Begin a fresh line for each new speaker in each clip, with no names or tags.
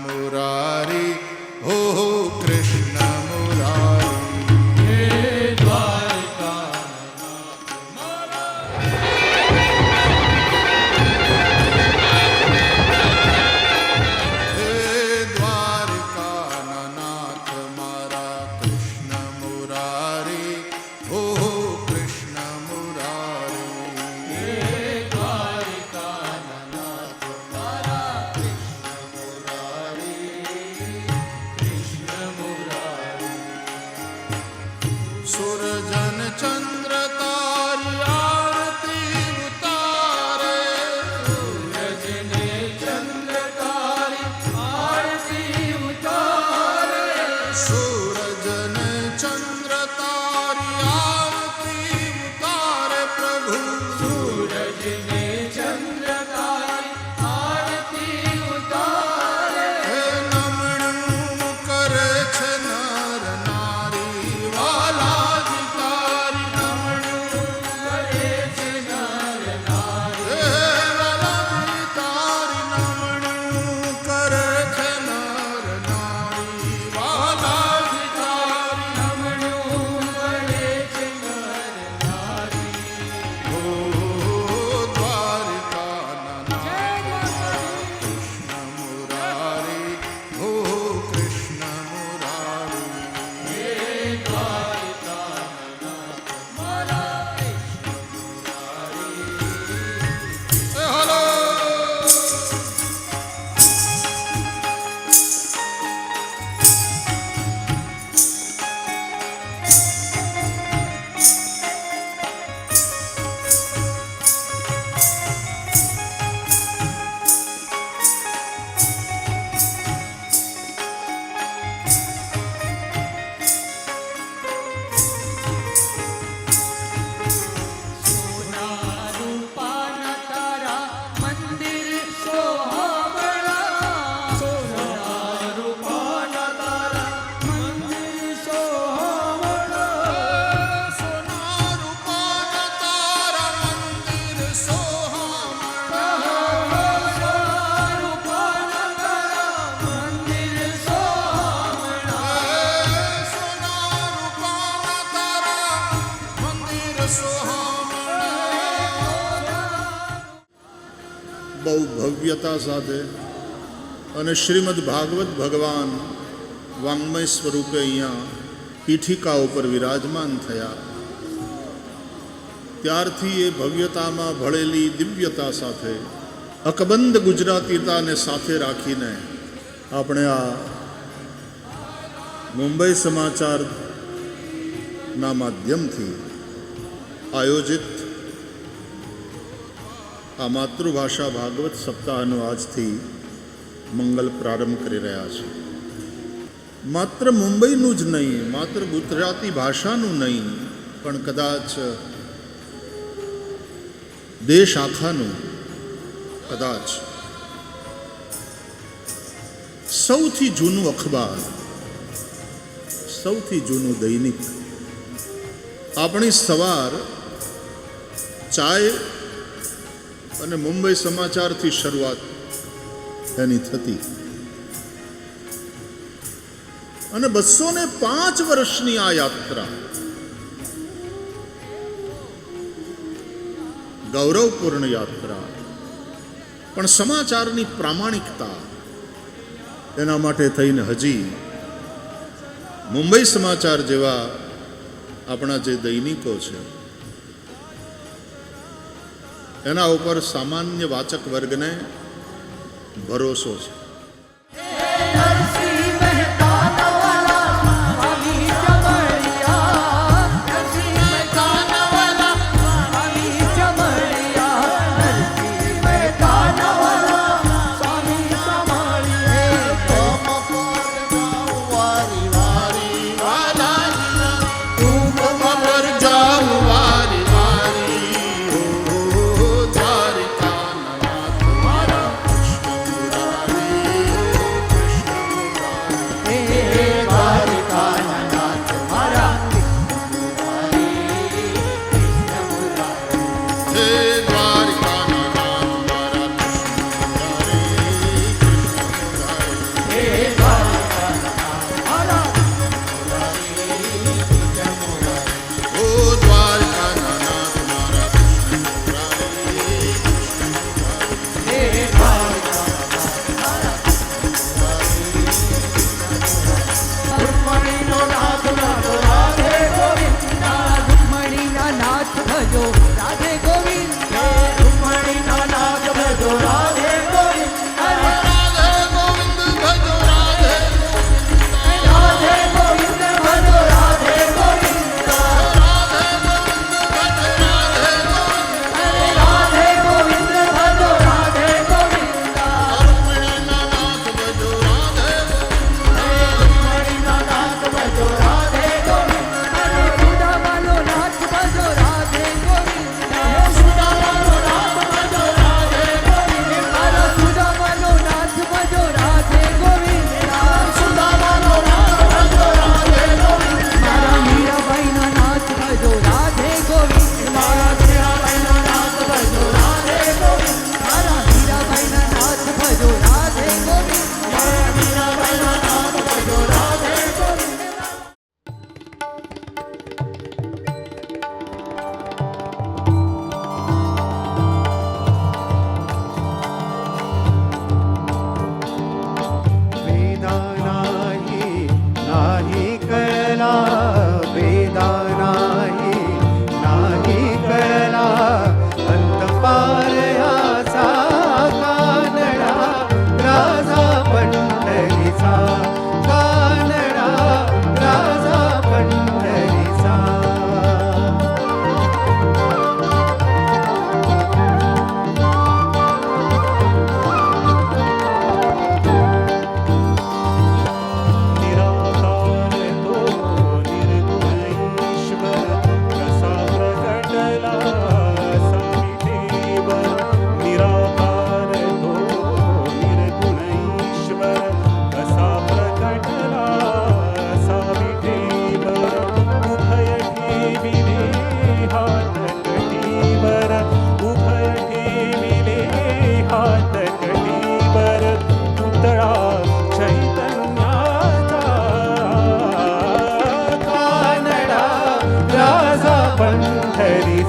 मुरारी हो कृष्ण मुरारी।
हे द्वारका
हे द्वारकानाथ मारा कृष्ण मुरारी हो कृष्ण मुरारी।
हे द्वारका नाथ मारा कृष्ण मुरारी कृष्ण मुरारी।
सुरजन चंद्र तारी आरती उतारे
सूरज ने चंद्र तारी आरती उतारे।
सूरजन चंद्र तारी आरती उतारे प्रभु।
सूरज ने चंद्र तारी आरती उतारे।
हे नमणुं करे छे नर नारी वालाधिकारी नमणुं
करे છે નર નારી।
हे वालाधिकारी नमणुं करे छे नर नारी वालाधिकारी
નમણું કરે છે નર નારી।
ओ द्वारकानाथ कृष्ण मुरारी हो कृष्ण मुरारी।
હે દ્વારકા નાથ મારા કૃષ્ણ મુરારી।
हे हलो
સોના રૂપાના તારા મંદિર સોહામણા। સોના રૂપાના તારા મંદિર સોહામણા।
सोना रूपाना तारा मंदिर सोहामणा।
સોના રૂપાના તારા મંદિર સોહામણા।
सोना रूपाना तारा मंदिर सोहामणा। બહુ ભવ્યતા સાથે અને શ્રીમદ ભાગવત ભગવાન વાંગ્મય સ્વરૂપે અહીંયા પીઠિકા ઉપર વિરાજમાન થયા ત્યારથી એ ભવ્યતામાં ભળેલી દિવ્યતા સાથે અકબંધ ગુજરાતીતાને સાથે રાખીને આપણે આ મુંબઈ સમાચારના માધ્યમથી આયોજિત આ માતૃભાષા ભાગવત સપ્તાહનો આજથી મંગલ પ્રારંભ કરી રહ્યા છે। માત્ર મુંબઈનું જ નહીં, માત્ર ગુજરાતી ભાષાનું નહીં, પણ કદાચ દેશ આખાનું, કદાચ સૌથી જૂનું અખબાર, સૌથી જૂનું દૈનિક, આપણી સવાર ચાય અને મુંબઈ સમાચારથી શરૂઆત એની થતી અને 205 વર્ષની આ યાત્રા ગૌરવપૂર્ણ યાત્રા, પણ સમાચારની પ્રામાણિકતા એના માટે થઈને હજી મુંબઈ સમાચાર જેવા આપણા જે દૈનિકો છે એના ઉપર સામાન્ય વાચક વર્ગને ભરોસો છે।
નરસિંહ મહેતાના વાલા સ્વામી ચમડિયા। નરસિંહ મહેતાના વાલા સ્વામી ચમડિયા। નરસિંહ મહેતાના વાલા સ્વામી
પર જાઉં વારી વારી હો દ્વારિકાનાથ મારા કૃષ્ણ મુરારી।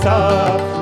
सा